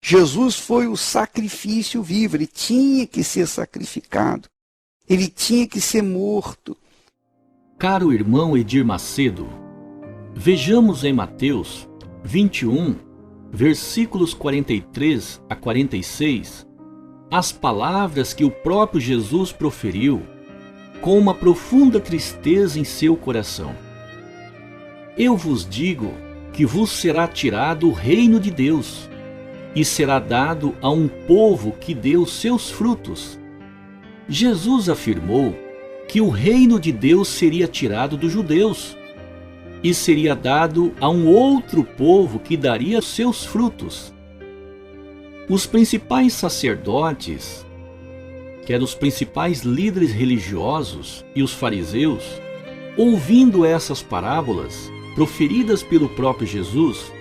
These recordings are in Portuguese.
Jesus foi o sacrifício vivo, ele tinha que ser sacrificado, ele tinha que ser morto. Caro irmão Edir Macedo, vejamos em Mateus 21, versículos 43 a 46, as palavras que o próprio Jesus proferiu com uma profunda tristeza em seu coração. Eu vos digo que vos será tirado o reino de Deus e será dado a um povo que dê os seus frutos. Jesus afirmou que o reino de Deus seria tirado dos judeus e seria dado a um outro povo que daria seus frutos. Os principais sacerdotes, que eram os principais líderes religiosos, e os fariseus, ouvindo essas parábolas proferidas pelo próprio Jesus,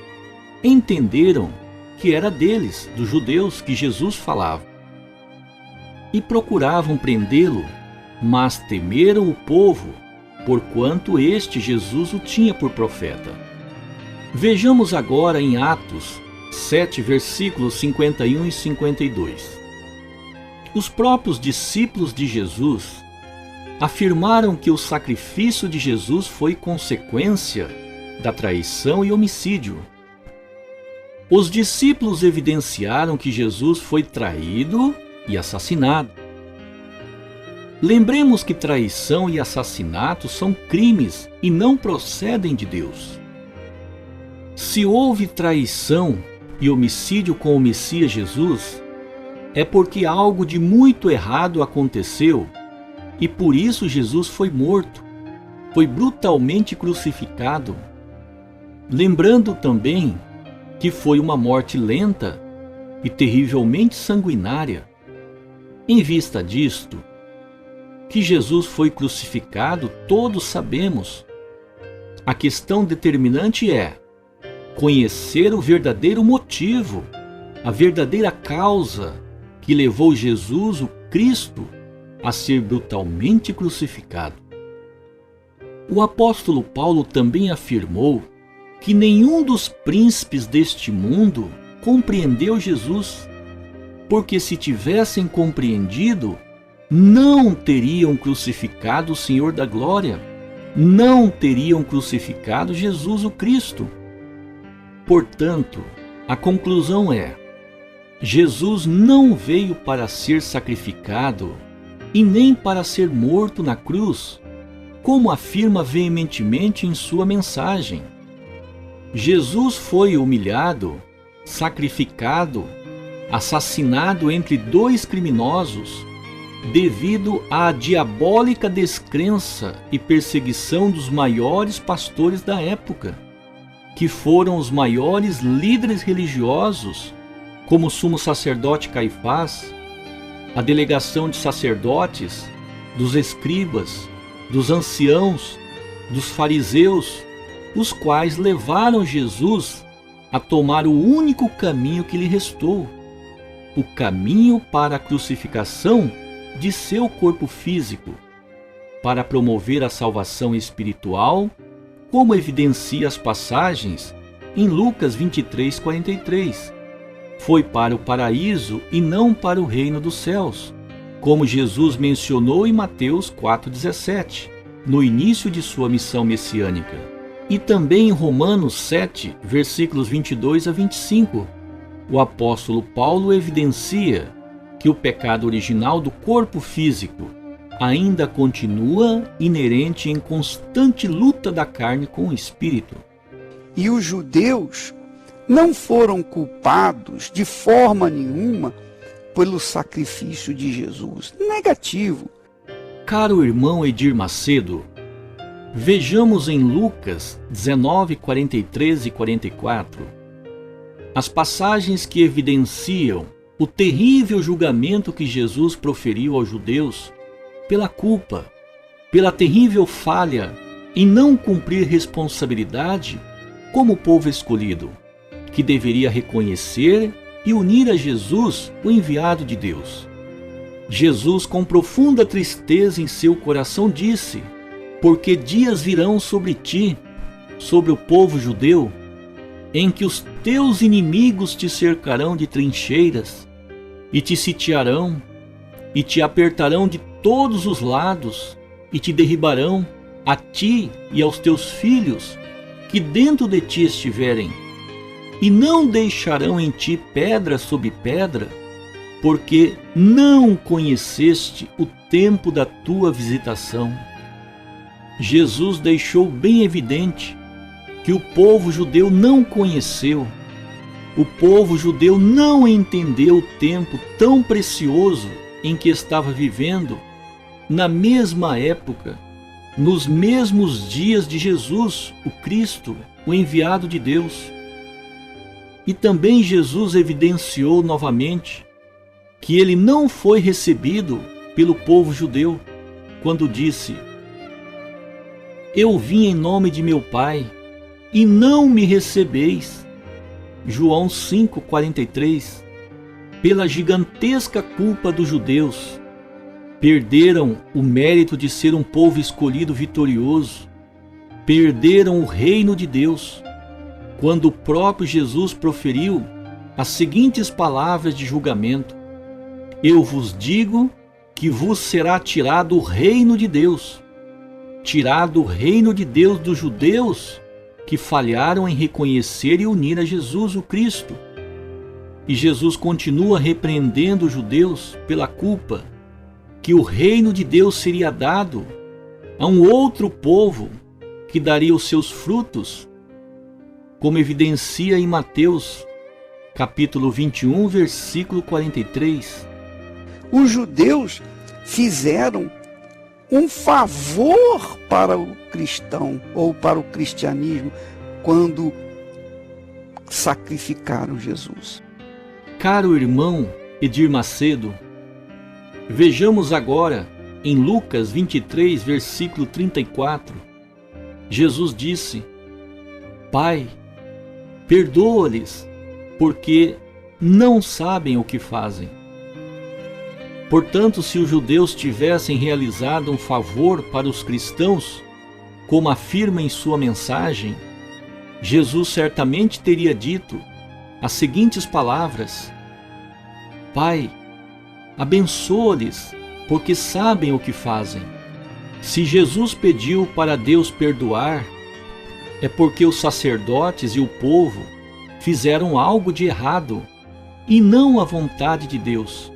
entenderam que era deles, dos judeus, que Jesus falava, e procuravam prendê-lo, mas temeram o povo, porquanto este Jesus o tinha por profeta. Vejamos agora em Atos 7, versículos 51 e 52. Os próprios discípulos de Jesus afirmaram que o sacrifício de Jesus foi consequência da traição e homicídio. Os discípulos evidenciaram que Jesus foi traído e assassinado. Lembremos que traição e assassinato são crimes e não procedem de Deus. Se houve traição e homicídio com o Messias Jesus, é porque algo de muito errado aconteceu e por isso Jesus foi morto, foi brutalmente crucificado. Lembrando também que foi uma morte lenta e terrivelmente sanguinária. Em vista disto, que Jesus foi crucificado, todos sabemos. A questão determinante é conhecer o verdadeiro motivo, a verdadeira causa que levou Jesus, o Cristo, a ser brutalmente crucificado. O apóstolo Paulo também afirmou que nenhum dos príncipes deste mundo compreendeu Jesus, porque se tivessem compreendido, não teriam crucificado o Senhor da Glória, não teriam crucificado Jesus o Cristo. Portanto, a conclusão é: Jesus não veio para ser sacrificado e nem para ser morto na cruz, como afirma veementemente em sua mensagem. Jesus foi humilhado, sacrificado, assassinado entre dois criminosos, devido à diabólica descrença e perseguição dos maiores pastores da época, que foram os maiores líderes religiosos, como o sumo sacerdote Caifás, a delegação de sacerdotes, dos escribas, dos anciãos, dos fariseus, os quais levaram Jesus a tomar o único caminho que lhe restou, o caminho para a crucificação de seu corpo físico, para promover a salvação espiritual, como evidencia as passagens em Lucas 23, 43. Foi para o paraíso e não para o reino dos céus, como Jesus mencionou em Mateus 4,17, no início de sua missão messiânica. E também em Romanos 7, versículos 22 a 25, o apóstolo Paulo evidencia que o pecado original do corpo físico ainda continua inerente em constante luta da carne com o espírito. E os judeus não foram culpados de forma nenhuma pelo sacrifício de Jesus. Negativo. Caro irmão Edir Macedo, vejamos em Lucas 19, 43 e 44, as passagens que evidenciam o terrível julgamento que Jesus proferiu aos judeus pela culpa, pela terrível falha em não cumprir responsabilidade como povo escolhido, que deveria reconhecer e unir a Jesus, o enviado de Deus. Jesus, com profunda tristeza em seu coração, disse: porque dias virão sobre ti, sobre o povo judeu, em que os teus inimigos te cercarão de trincheiras, e te sitiarão, e te apertarão de todos os lados, e te derribarão, a ti e aos teus filhos, que dentro de ti estiverem, e não deixarão em ti pedra sobre pedra, porque não conheceste o tempo da tua visitação. Jesus deixou bem evidente que o povo judeu não conheceu, o povo judeu não entendeu o tempo tão precioso em que estava vivendo, na mesma época, nos mesmos dias de Jesus, o Cristo, o enviado de Deus. E também Jesus evidenciou novamente que ele não foi recebido pelo povo judeu quando disse: eu vim em nome de meu Pai e não me recebeis. João 5,43. Pela gigantesca culpa dos judeus, perderam o mérito de ser um povo escolhido vitorioso, perderam o reino de Deus, quando o próprio Jesus proferiu as seguintes palavras de julgamento: eu vos digo que vos será tirado o reino de Deus. Tirado o reino de Deus dos judeus que falharam em reconhecer e unir a Jesus o Cristo. E Jesus continua repreendendo os judeus pela culpa que o reino de Deus seria dado a um outro povo que daria os seus frutos, como evidencia em Mateus, capítulo 21, versículo 43. Os judeus fizeram um favor para o cristão ou para o cristianismo quando sacrificaram Jesus. Caro irmão Edir Macedo, vejamos agora em Lucas 23, versículo 34. Jesus disse: Pai, perdoa-lhes, porque não sabem o que fazem. Portanto, se os judeus tivessem realizado um favor para os cristãos, como afirma em sua mensagem, Jesus certamente teria dito as seguintes palavras: Pai, abençoa-lhes, porque sabem o que fazem. Se Jesus pediu para Deus perdoar, é porque os sacerdotes e o povo fizeram algo de errado e não a vontade de Deus.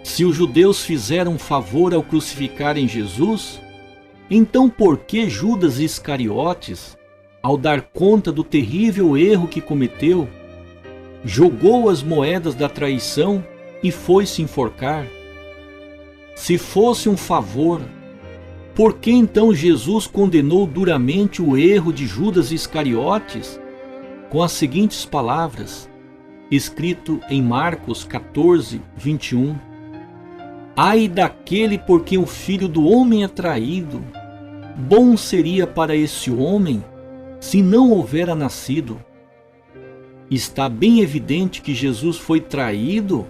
Se os judeus fizeram um favor ao crucificarem Jesus, então por que Judas Iscariotes, ao dar conta do terrível erro que cometeu, jogou as moedas da traição e foi se enforcar? Se fosse um favor, por que então Jesus condenou duramente o erro de Judas Iscariotes com as seguintes palavras, escrito em Marcos 14, 21. Ai daquele por quem o Filho do Homem é traído, bom seria para esse homem se não houvera nascido. Está bem evidente que Jesus foi traído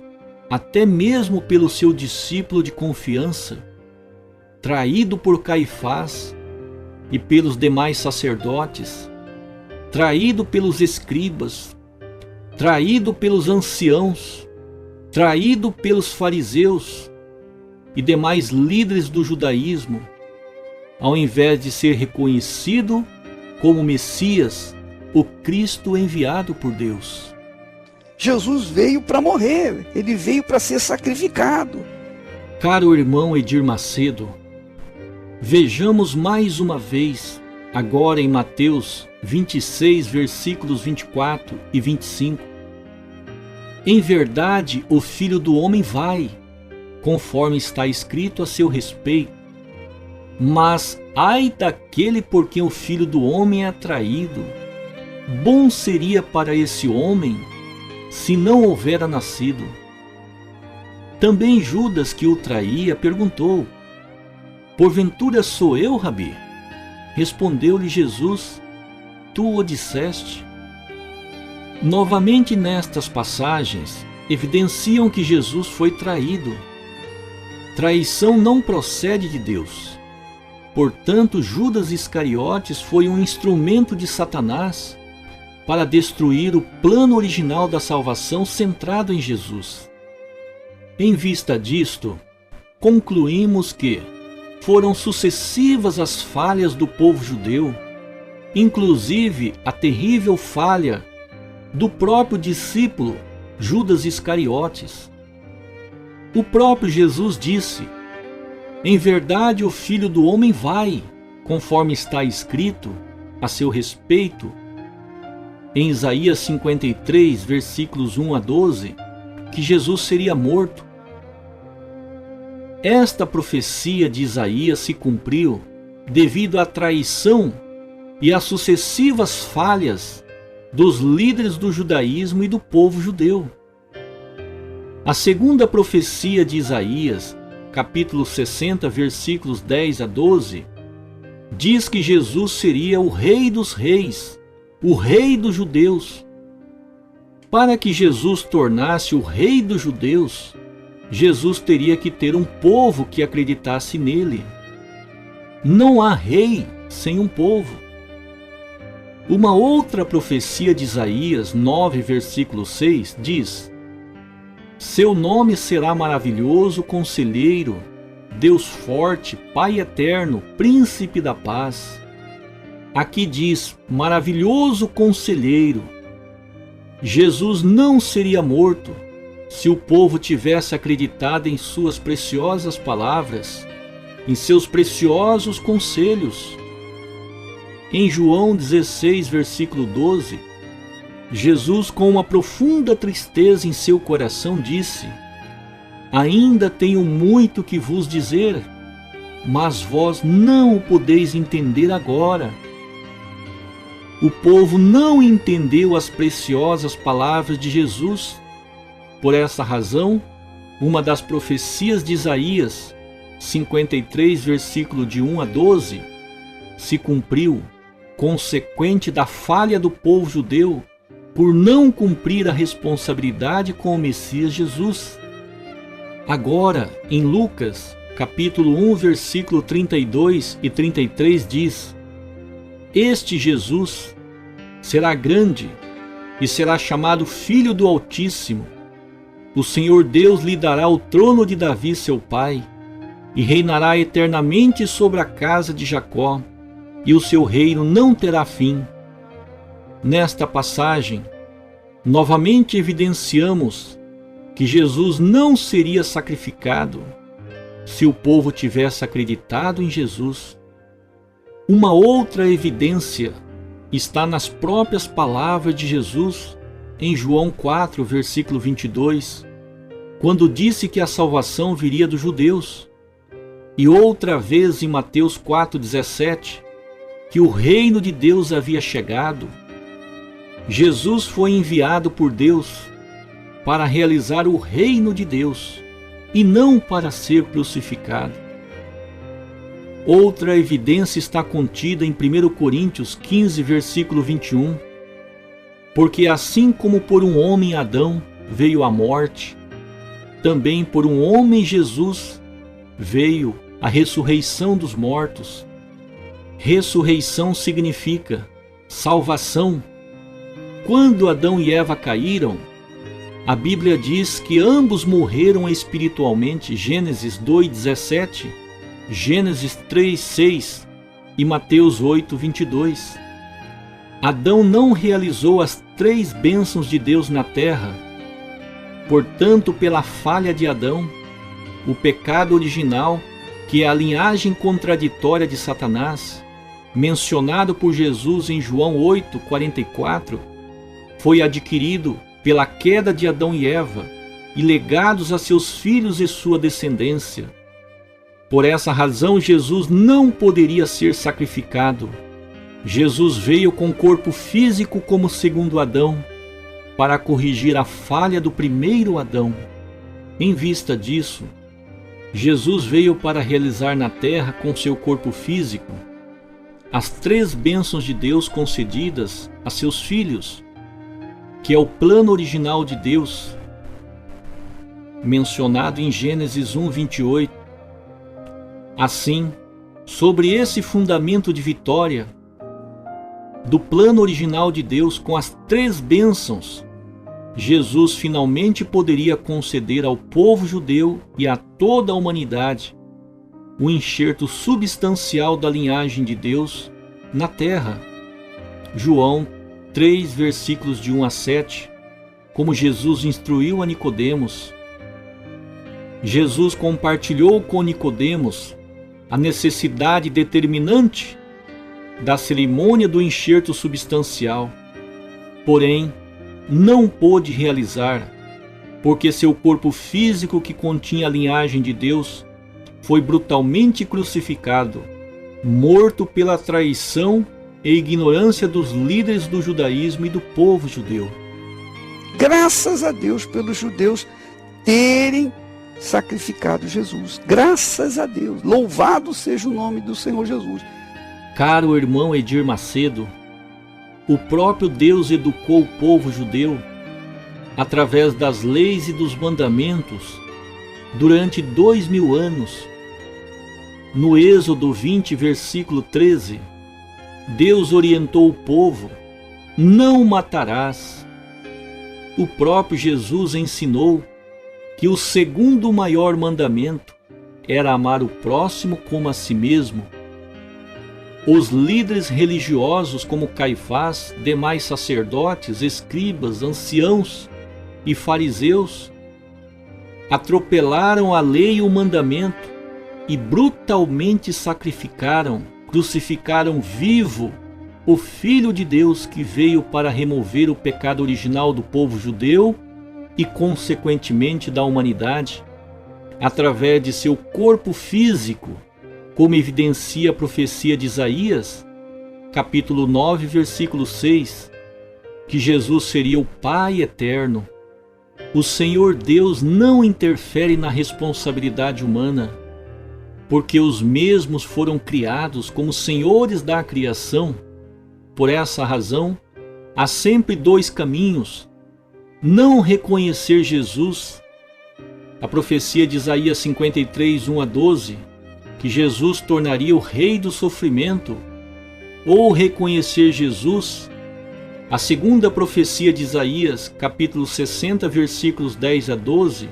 até mesmo pelo seu discípulo de confiança, traído por Caifás e pelos demais sacerdotes, traído pelos escribas, traído pelos anciãos, traído pelos fariseus e demais líderes do judaísmo, ao invés de ser reconhecido como Messias, o Cristo enviado por Deus. Jesus veio para morrer, ele veio para ser sacrificado. Caro irmão Edir Macedo, vejamos mais uma vez, agora em Mateus 26, versículos 24 e 25. Em verdade, o Filho do Homem vai, conforme está escrito a seu respeito. Mas ai daquele por quem o Filho do Homem é traído. Bom seria para esse homem se não houvera nascido. Também Judas, que o traía, perguntou: Porventura sou eu, Rabi? Respondeu-lhe Jesus: Tu o disseste. Novamente nestas passagens, evidenciam que Jesus foi traído. Traição não procede de Deus. Portanto, Judas Iscariotes foi um instrumento de Satanás para destruir o plano original da salvação centrado em Jesus. Em vista disto, concluímos que foram sucessivas as falhas do povo judeu, inclusive a terrível falha do próprio discípulo Judas Iscariotes. O próprio Jesus disse: em verdade o Filho do Homem vai, conforme está escrito a seu respeito, em Isaías 53, versículos 1 a 12, que Jesus seria morto. Esta profecia de Isaías se cumpriu devido à traição e às sucessivas falhas dos líderes do judaísmo e do povo judeu. A segunda profecia de Isaías, capítulo 60, versículos 10 a 12, diz que Jesus seria o Rei dos Reis, o Rei dos judeus. Para que Jesus tornasse o Rei dos judeus, Jesus teria que ter um povo que acreditasse nele. Não há rei sem um povo. Uma outra profecia de Isaías 9, versículo 6 diz: seu nome será maravilhoso conselheiro, Deus forte, Pai eterno, príncipe da paz. Aqui diz maravilhoso conselheiro. Jesus não seria morto se o povo tivesse acreditado em suas preciosas palavras, em seus preciosos conselhos. Em João 16, versículo 12, Jesus, com uma profunda tristeza em seu coração, disse: ainda tenho muito que vos dizer, mas vós não o podeis entender agora. O povo não entendeu as preciosas palavras de Jesus. Por essa razão, uma das profecias de Isaías 53, versículo de 1 a 12, se cumpriu, consequente da falha do povo judeu por não cumprir a responsabilidade com o Messias Jesus. Agora, em Lucas, capítulo 1, versículo 32 e 33 diz: este Jesus será grande e será chamado Filho do Altíssimo. O Senhor Deus lhe dará o trono de Davi seu pai, e reinará eternamente sobre a casa de Jacó, e o seu reino não terá fim. Nesta passagem, novamente evidenciamos que Jesus não seria sacrificado se o povo tivesse acreditado em Jesus. Uma outra evidência está nas próprias palavras de Jesus em João 4, versículo 22, quando disse que a salvação viria dos judeus, e outra vez em Mateus 4,17, que o reino de Deus havia chegado. Jesus foi enviado por Deus para realizar o reino de Deus e não para ser crucificado. Outra evidência está contida em 1 Coríntios 15, versículo 21. Porque assim como por um homem Adão veio a morte, também por um homem Jesus veio a ressurreição dos mortos. Ressurreição significa salvação. Quando Adão e Eva caíram, a Bíblia diz que ambos morreram espiritualmente, Gênesis 2:17, Gênesis 3:6 e Mateus 8:22. Adão não realizou as 3 bênçãos de Deus na terra. Portanto, pela falha de Adão, o pecado original, que é a linhagem contraditória de Satanás, mencionado por Jesus em João 8:44, foi adquirido pela queda de Adão e Eva e legados a seus filhos e sua descendência. Por essa razão, Jesus não poderia ser sacrificado. Jesus veio com corpo físico como segundo Adão, para corrigir a falha do primeiro Adão. Em vista disso, Jesus veio para realizar na terra com seu corpo físico as 3 bênçãos de Deus concedidas a seus filhos, que é o plano original de Deus, mencionado em Gênesis 1:28. Assim, sobre esse fundamento de vitória, do plano original de Deus com as 3 bênçãos, Jesus finalmente poderia conceder ao povo judeu e a toda a humanidade o enxerto substancial da linhagem de Deus na terra. João 3, versículos de 1 a 7, como Jesus instruiu a Nicodemos. Jesus compartilhou com Nicodemos a necessidade determinante da cerimônia do enxerto substancial, porém não pôde realizar, porque seu corpo físico, que continha a linhagem de Deus, foi brutalmente crucificado, morto pela traição e ignorância dos líderes do judaísmo e do povo judeu. Graças a Deus pelos judeus terem sacrificado Jesus. Graças a Deus. Louvado seja o nome do Senhor Jesus. Caro irmão Edir Macedo, o próprio Deus educou o povo judeu através das leis e dos mandamentos durante 2000 anos. No Êxodo 20, versículo 13, Deus orientou o povo: não matarás. O próprio Jesus ensinou que o segundo maior mandamento era amar o próximo como a si mesmo. Os líderes religiosos como Caifás, demais sacerdotes, escribas, anciãos e fariseus atropelaram a lei e o mandamento e brutalmente crucificaram vivo o Filho de Deus, que veio para remover o pecado original do povo judeu e, consequentemente, da humanidade, através de seu corpo físico, como evidencia a profecia de Isaías, capítulo 9, versículo 6, que Jesus seria o Pai eterno. O Senhor Deus não interfere na responsabilidade humana, porque os mesmos foram criados como senhores da criação. Por essa razão, há sempre 2 caminhos: não reconhecer Jesus, a profecia de Isaías 53, 1 a 12, que Jesus tornaria o rei do sofrimento, ou reconhecer Jesus, a segunda profecia de Isaías, capítulo 60, versículos 10 a 12,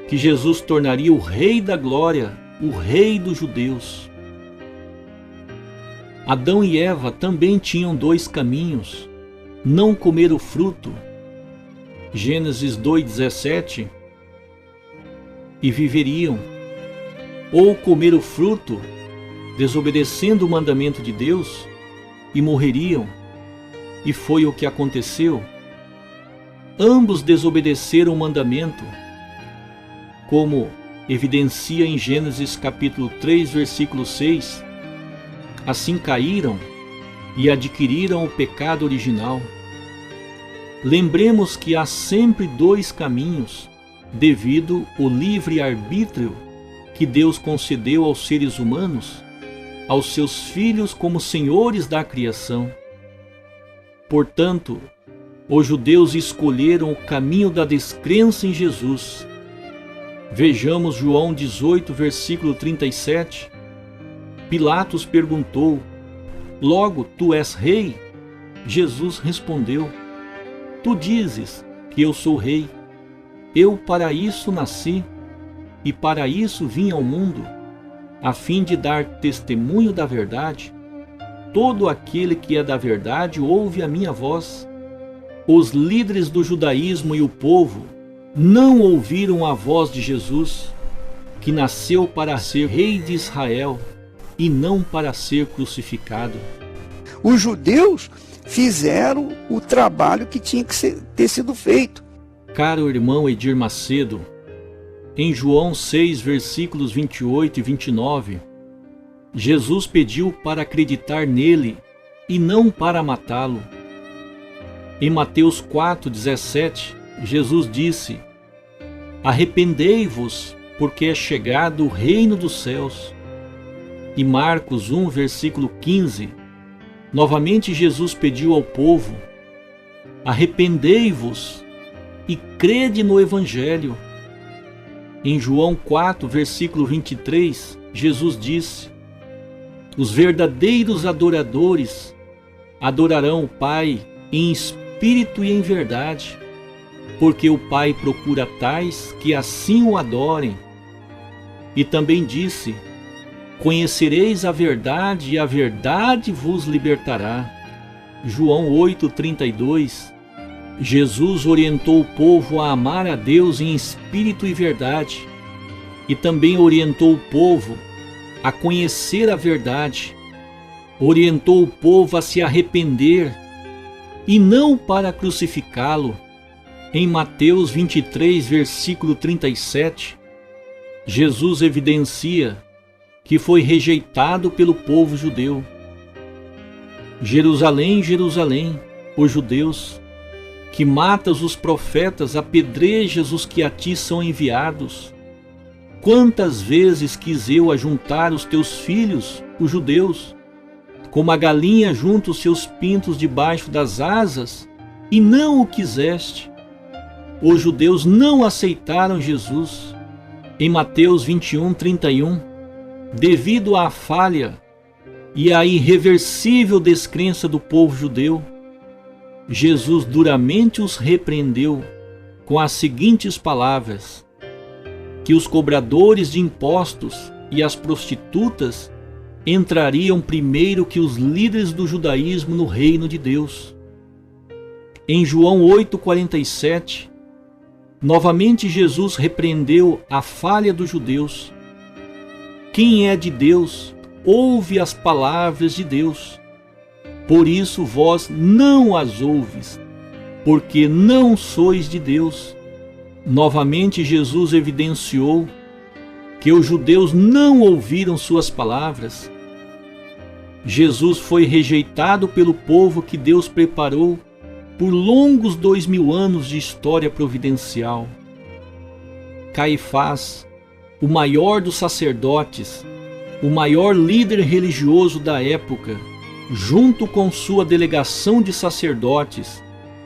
que Jesus tornaria o rei da glória, o rei dos judeus. Adão e Eva também tinham 2 caminhos: não comer o fruto, Gênesis 2:17, e viveriam, ou comer o fruto, desobedecendo o mandamento de Deus, e morreriam. E foi o que aconteceu. Ambos desobedeceram o mandamento, como evidencia em Gênesis capítulo 3, versículo 6. Assim caíram e adquiriram o pecado original. Lembremos que há sempre 2 caminhos, devido ao livre-arbítrio que Deus concedeu aos seres humanos, aos seus filhos como senhores da criação. Portanto, os judeus escolheram o caminho da descrença em Jesus. Vejamos João 18, versículo 37. Pilatos perguntou: logo, tu és rei? Jesus respondeu: tu dizes que eu sou rei. Eu para isso nasci, e para isso vim ao mundo, a fim de dar testemunho da verdade. Todo aquele que é da verdade ouve a minha voz. Os líderes do judaísmo e o povo não ouviram a voz de Jesus, que nasceu para ser rei de Israel e não para ser crucificado. Os judeus fizeram o trabalho que tinha que ter sido feito. Caro irmão Edir Macedo, em João 6, versículos 28 e 29, Jesus pediu para acreditar nele e não para matá-lo. Em Mateus 4, 17, Jesus disse: arrependei-vos, porque é chegado o reino dos céus. E Marcos 1, versículo 15, novamente Jesus pediu ao povo: arrependei-vos e crede no Evangelho. Em João 4, versículo 23, Jesus disse: os verdadeiros adoradores adorarão o Pai em espírito e em verdade, porque o Pai procura tais que assim o adorem. E também disse: conhecereis a verdade e a verdade vos libertará. João 8:32. Jesus orientou o povo a amar a Deus em espírito e verdade, e também orientou o povo a conhecer a verdade, orientou o povo a se arrepender e não para crucificá-lo. Em Mateus 23, versículo 37, Jesus evidencia que foi rejeitado pelo povo judeu. Jerusalém, Jerusalém, os judeus, que matas os profetas, apedrejas os que a ti são enviados. Quantas vezes quis eu ajuntar os teus filhos, os judeus, como a galinha junta os seus pintos debaixo das asas, e não o quiseste. Os judeus não aceitaram Jesus. Em Mateus 21:31, devido à falha e à irreversível descrença do povo judeu, Jesus duramente os repreendeu com as seguintes palavras: que os cobradores de impostos e as prostitutas entrariam primeiro que os líderes do judaísmo no reino de Deus. Em João 8:47, novamente Jesus repreendeu a falha dos judeus. Quem é de Deus, ouve as palavras de Deus. Por isso vós não as ouves, porque não sois de Deus. Novamente Jesus evidenciou que os judeus não ouviram suas palavras. Jesus foi rejeitado pelo povo que Deus preparou por longos 2000 anos de história providencial. Caifás, o maior dos sacerdotes, o maior líder religioso da época, junto com sua delegação de sacerdotes,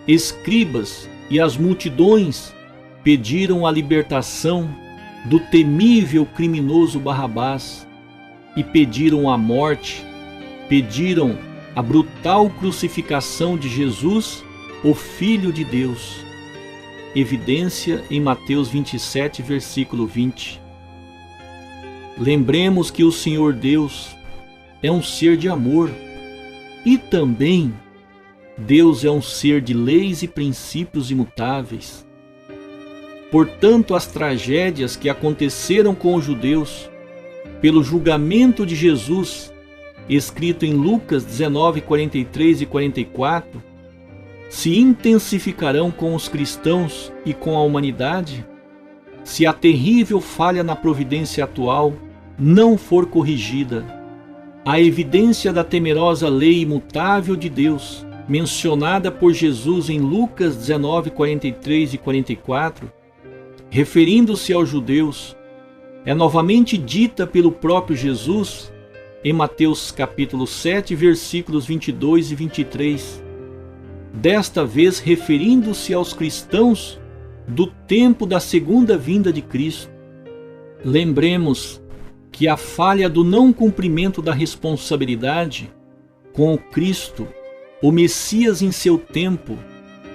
escribas e as multidões, pediram a libertação do temível criminoso Barrabás e pediram a morte, pediram a brutal crucificação de Jesus, o Filho de Deus. Evidência em Mateus 27, versículo 20. Lembremos que o Senhor Deus é um ser de amor e também Deus é um ser de leis e princípios imutáveis. Portanto, as tragédias que aconteceram com os judeus pelo julgamento de Jesus, escrito em Lucas 19, 43 e 44, se intensificarão com os cristãos e com a humanidade, se a terrível falha na providência atual não for corrigida. A evidência da temerosa lei imutável de Deus, mencionada por Jesus em Lucas 19, 43 e 44, referindo-se aos judeus, é novamente dita pelo próprio Jesus em Mateus capítulo 7, versículos 22 e 23, desta vez referindo-se aos cristãos do tempo da segunda vinda de Cristo. Lembremos que a falha do não cumprimento da responsabilidade com o Cristo, o Messias em seu tempo,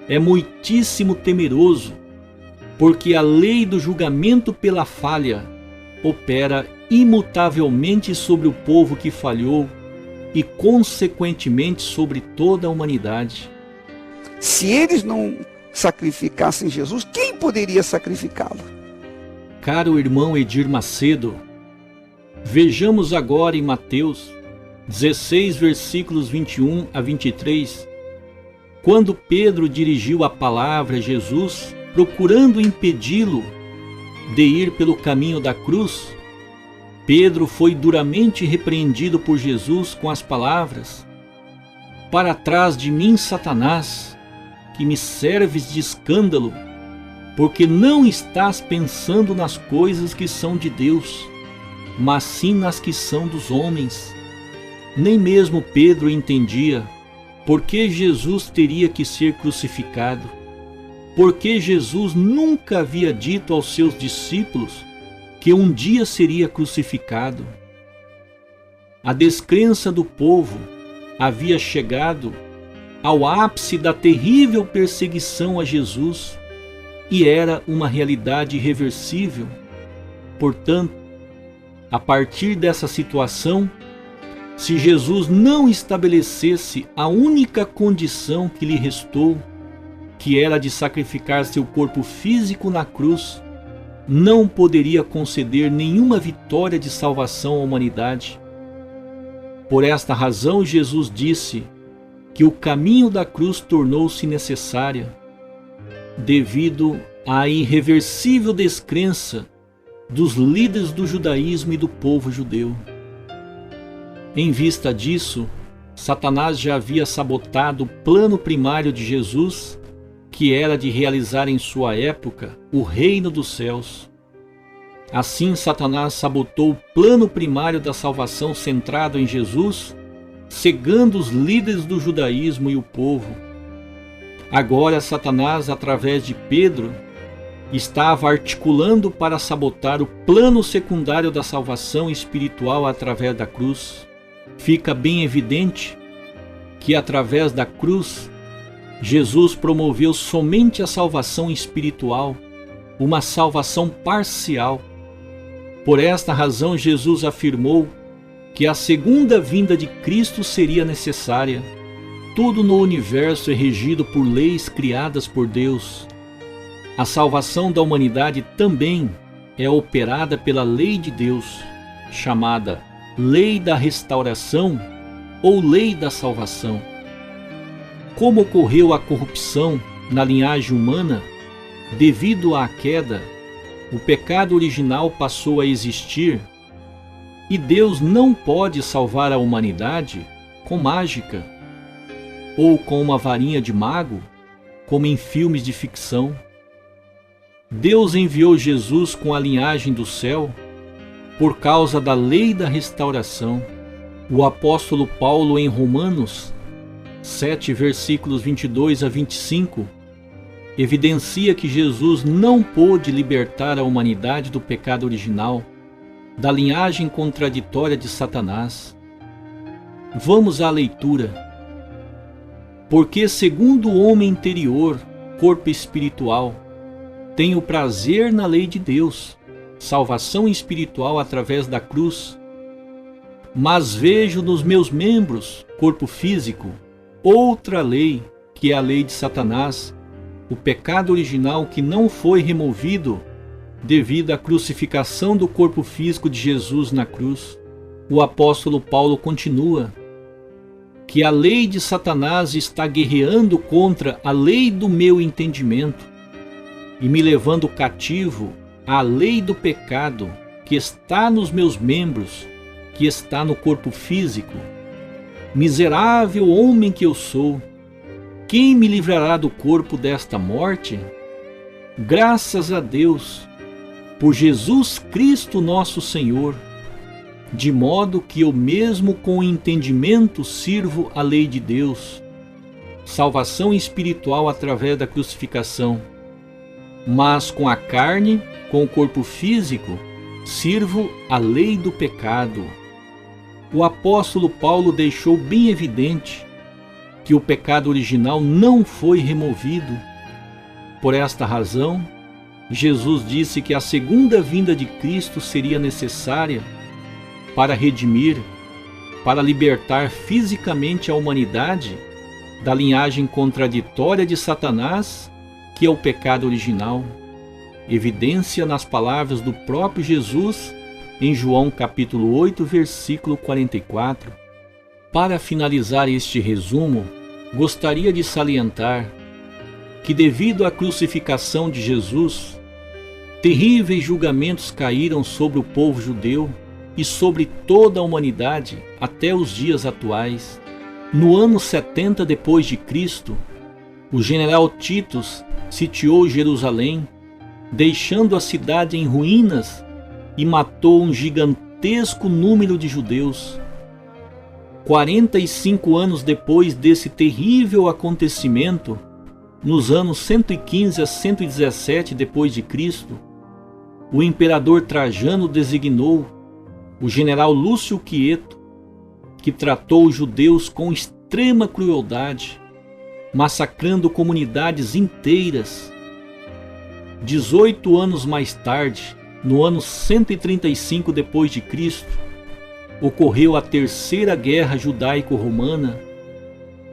é muitíssimo temeroso, porque a lei do julgamento pela falha opera imutavelmente sobre o povo que falhou e, consequentemente, sobre toda a humanidade. Se eles não sacrificassem Jesus, quem poderia sacrificá-lo? Caro irmão Edir Macedo, vejamos agora em Mateus 16, versículos 21 a 23, quando Pedro dirigiu a palavra a Jesus, procurando impedi-lo de ir pelo caminho da cruz. Pedro foi duramente repreendido por Jesus com as palavras: para trás de mim, Satanás, que me serves de escândalo, porque não estás pensando nas coisas que são de Deus, mas sim nas que são dos homens. Nem mesmo Pedro entendia por que Jesus teria que ser crucificado, porque Jesus nunca havia dito aos seus discípulos que um dia seria crucificado. A descrença do povo havia chegado ao ápice da terrível perseguição a Jesus e era uma realidade irreversível. Portanto, a partir dessa situação, se Jesus não estabelecesse a única condição que lhe restou, que era de sacrificar seu corpo físico na cruz, não poderia conceder nenhuma vitória de salvação à humanidade. Por esta razão, Jesus disse que o caminho da cruz tornou-se necessária, devido à irreversível descrença dos líderes do judaísmo e do povo judeu. Em vista disso, Satanás já havia sabotado o plano primário de Jesus, que era de realizar em sua época o reino dos céus. Assim, Satanás sabotou o plano primário da salvação centrado em Jesus, cegando os líderes do judaísmo e o povo. Agora, Satanás, através de Pedro, estava articulando para sabotar o plano secundário da salvação espiritual através da cruz. Fica bem evidente que, através da cruz, Jesus promoveu somente a salvação espiritual, uma salvação parcial. Por esta razão, Jesus afirmou que a segunda vinda de Cristo seria necessária. Tudo no universo é regido por leis criadas por Deus. A salvação da humanidade também é operada pela lei de Deus, chamada Lei da Restauração ou Lei da Salvação. Como ocorreu a corrupção na linhagem humana, devido à queda, o pecado original passou a existir e Deus não pode salvar a humanidade com mágica ou com uma varinha de mago, como em filmes de ficção. Deus enviou Jesus com a linhagem do céu por causa da lei da restauração. O apóstolo Paulo, em Romanos 7, versículos 22 a 25, evidencia que Jesus não pôde libertar a humanidade do pecado original, da linhagem contraditória de Satanás. Vamos à leitura. Porque, segundo o homem interior, corpo espiritual, tenho prazer na lei de Deus, salvação espiritual através da cruz. Mas vejo nos meus membros, corpo físico, outra lei, que é a lei de Satanás, o pecado original que não foi removido devido à crucificação do corpo físico de Jesus na cruz. O apóstolo Paulo continua que a lei de Satanás está guerreando contra a lei do meu entendimento e me levando cativo à lei do pecado que está nos meus membros, que está no corpo físico. Miserável homem que eu sou, quem me livrará do corpo desta morte? Graças a Deus, por Jesus Cristo nosso Senhor, de modo que eu mesmo com entendimento sirvo a lei de Deus, salvação espiritual através da crucificação, mas com a carne, com o corpo físico, sirvo a lei do pecado. O apóstolo Paulo deixou bem evidente que o pecado original não foi removido. Por esta razão, Jesus disse que a segunda vinda de Cristo seria necessária para redimir, para libertar fisicamente a humanidade da linhagem contraditória de Satanás, que é o pecado original. Evidência nas palavras do próprio Jesus em João capítulo 8, versículo 44. Para finalizar este resumo, gostaria de salientar que, devido à crucificação de Jesus, terríveis julgamentos caíram sobre o povo judeu e sobre toda a humanidade até os dias atuais. No ano 70 depois de Cristo, o general Titus sitiou Jerusalém, deixando a cidade em ruínas, e matou um gigantesco número de judeus. 45 anos depois desse terrível acontecimento, nos anos 115 a 117 depois de Cristo, o imperador Trajano designou o general Lúcio Quieto, que tratou os judeus com extrema crueldade, massacrando comunidades inteiras. 18 anos mais tarde, no ano 135 depois de Cristo, ocorreu a Terceira Guerra Judaico-Romana.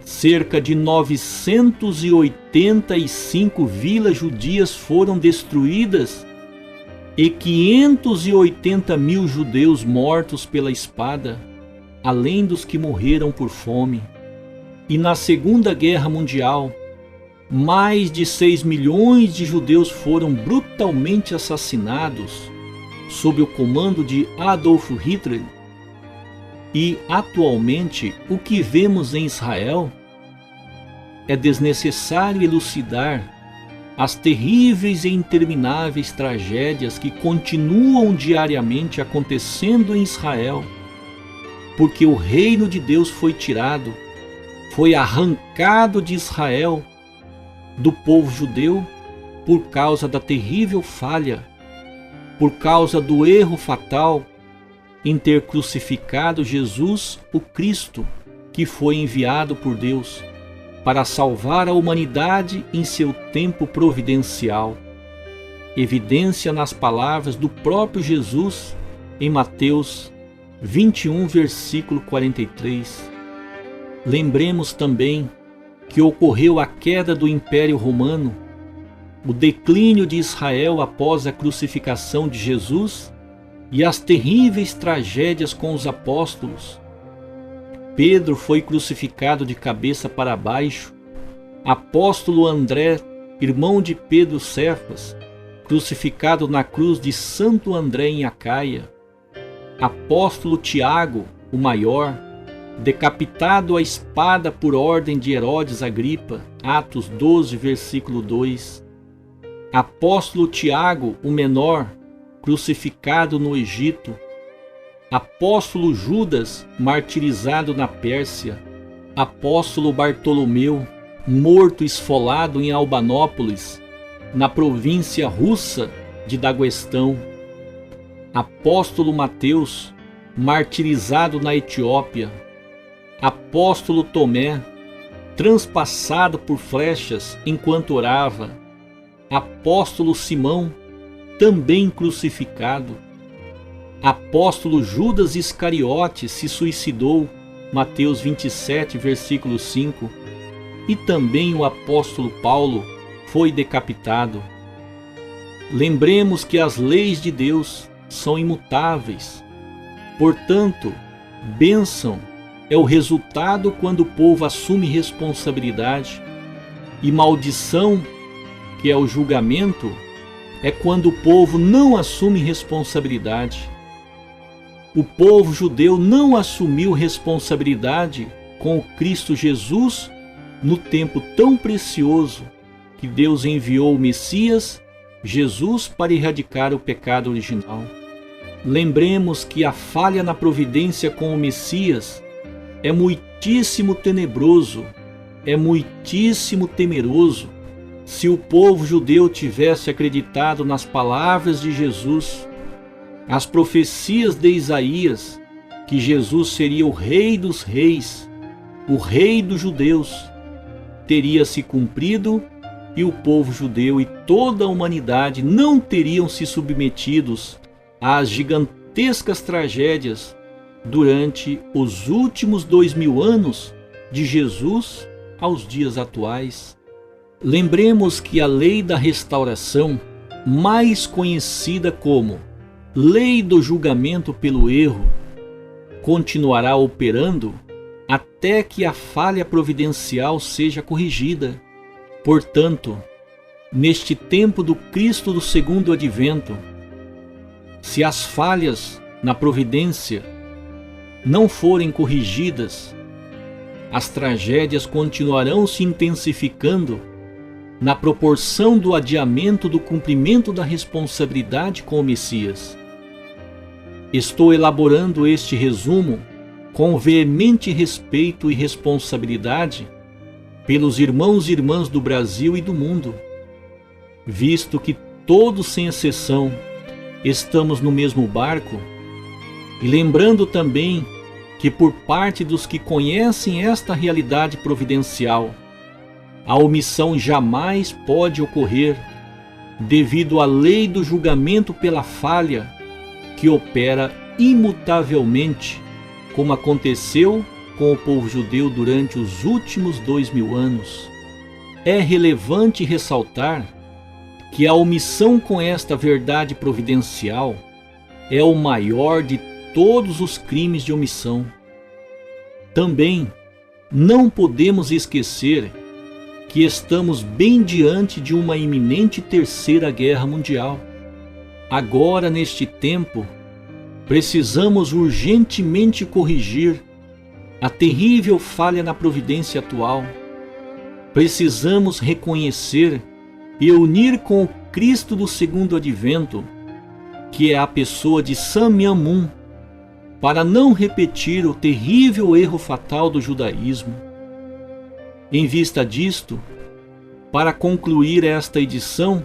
Cerca de 985 vilas judias foram destruídas e 580 mil judeus mortos pela espada, além dos que morreram por fome. E na Segunda Guerra Mundial, mais de 6 milhões de judeus foram brutalmente assassinados sob o comando de Adolf Hitler. E atualmente o que vemos em Israel é desnecessário elucidar as terríveis e intermináveis tragédias que continuam diariamente acontecendo em Israel, porque o reino de Deus foi tirado, foi arrancado de Israel, do povo judeu, por causa da terrível falha, por causa do erro fatal em ter crucificado Jesus, o Cristo, que foi enviado por Deus para salvar a humanidade em seu tempo providencial. Evidência nas palavras do próprio Jesus em Mateus 21, versículo 43. Lembremos também que ocorreu a queda do Império Romano, o declínio de Israel após a crucificação de Jesus e as terríveis tragédias com os apóstolos. Pedro foi crucificado de cabeça para baixo. Apóstolo André, irmão de Pedro Cefas, crucificado na cruz de Santo André em Acaia. Apóstolo Tiago, o maior, decapitado à espada por ordem de Herodes Agripa, Atos 12, versículo 2. Apóstolo Tiago, o menor, crucificado no Egito. Apóstolo Judas, martirizado na Pérsia. Apóstolo Bartolomeu, morto esfolado em Albanópolis, na província russa de Daguestão. Apóstolo Mateus, martirizado na Etiópia. Apóstolo Tomé, transpassado por flechas enquanto orava. Apóstolo Simão, também crucificado. Apóstolo Judas Iscariote se suicidou, Mateus 27, versículo 5. E também o apóstolo Paulo foi decapitado. Lembremos que as leis de Deus são imutáveis. Portanto, bênção é o resultado quando o povo assume responsabilidade, e maldição, que é o julgamento, é quando o povo não assume responsabilidade. O povo judeu não assumiu responsabilidade com o Cristo Jesus no tempo tão precioso que Deus enviou o Messias, Jesus, para erradicar o pecado original. Lembremos que a falha na providência com o Messias é muitíssimo tenebroso, é muitíssimo temeroso. Se o povo judeu tivesse acreditado nas palavras de Jesus, as profecias de Isaías, que Jesus seria o Rei dos Reis, o Rei dos judeus, teria se cumprido e o povo judeu e toda a humanidade não teriam se submetidos às gigantescas tragédias durante os últimos 2000 anos de Jesus aos dias atuais. Lembremos que a lei da restauração, mais conhecida como lei do julgamento pelo erro, continuará operando até que a falha providencial seja corrigida. Portanto, neste tempo do Cristo do segundo advento, se as falhas na providência não forem corrigidas, as tragédias continuarão se intensificando na proporção do adiamento do cumprimento da responsabilidade com o Messias. Estou elaborando este resumo com veemente respeito e responsabilidade pelos irmãos e irmãs do Brasil e do mundo, visto que todos, sem exceção, estamos no mesmo barco, e lembrando também que por parte dos que conhecem esta realidade providencial, A omissão jamais pode ocorrer devido à lei do julgamento pela falha, que opera imutavelmente, como aconteceu com o povo judeu durante os últimos 2000 anos. É relevante ressaltar que a omissão com esta verdade providencial é o maior de todos os crimes de omissão. Também não podemos esquecer que estamos bem diante de uma iminente terceira guerra mundial. Agora, neste tempo, precisamos urgentemente corrigir a terrível falha na providência atual. Precisamos reconhecer e unir com o Cristo do segundo advento, que é a pessoa de Samyamun, para não repetir o terrível erro fatal do judaísmo. Em vista disto, para concluir esta edição,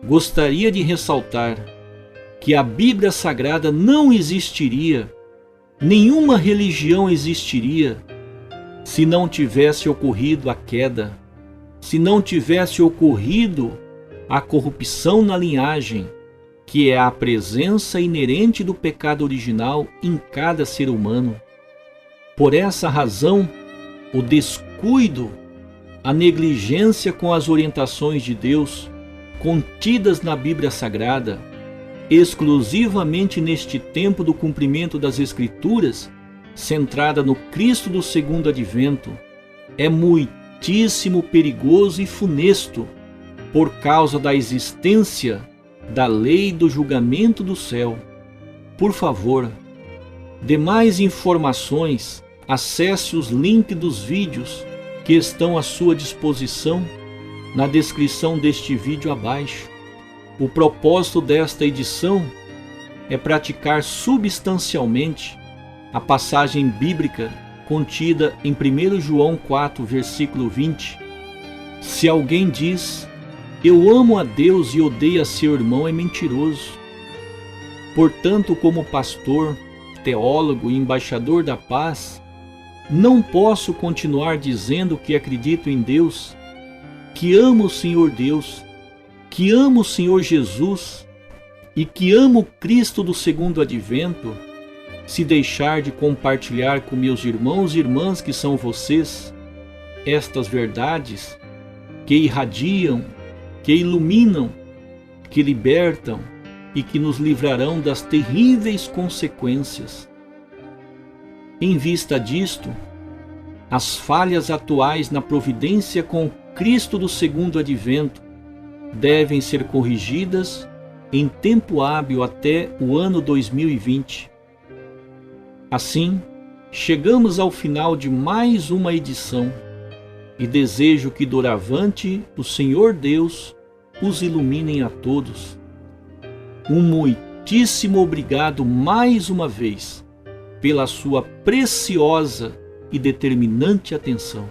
gostaria de ressaltar que a Bíblia Sagrada não existiria, nenhuma religião existiria, se não tivesse ocorrido a queda, se não tivesse ocorrido a corrupção na linhagem, que é a presença inerente do pecado original em cada ser humano. Por essa razão, o descuido, a negligência com as orientações de Deus contidas na Bíblia Sagrada, exclusivamente neste tempo do cumprimento das Escrituras, centrada no Cristo do segundo advento, é muitíssimo perigoso e funesto por causa da existência da lei do julgamento do céu. Por favor, demais informações, acesse os links dos vídeos que estão à sua disposição na descrição deste vídeo abaixo. O propósito desta edição é praticar substancialmente a passagem bíblica contida em 1 João 4, versículo 20. Se alguém diz, eu amo a Deus e odeio a seu irmão, é mentiroso. Portanto, como pastor, teólogo e embaixador da paz, não posso continuar dizendo que acredito em Deus, que amo o Senhor Deus, que amo o Senhor Jesus e que amo o Cristo do segundo advento, se deixar de compartilhar com meus irmãos e irmãs que são vocês estas verdades que irradiam, que iluminam, que libertam e que nos livrarão das terríveis consequências. Em vista disto, as falhas atuais na providência com Cristo do segundo advento devem ser corrigidas em tempo hábil até o ano 2020. Assim, chegamos ao final de mais uma edição e desejo que doravante o Senhor Deus os ilumine a todos. Um muitíssimo obrigado mais uma vez pela sua preciosa e determinante atenção.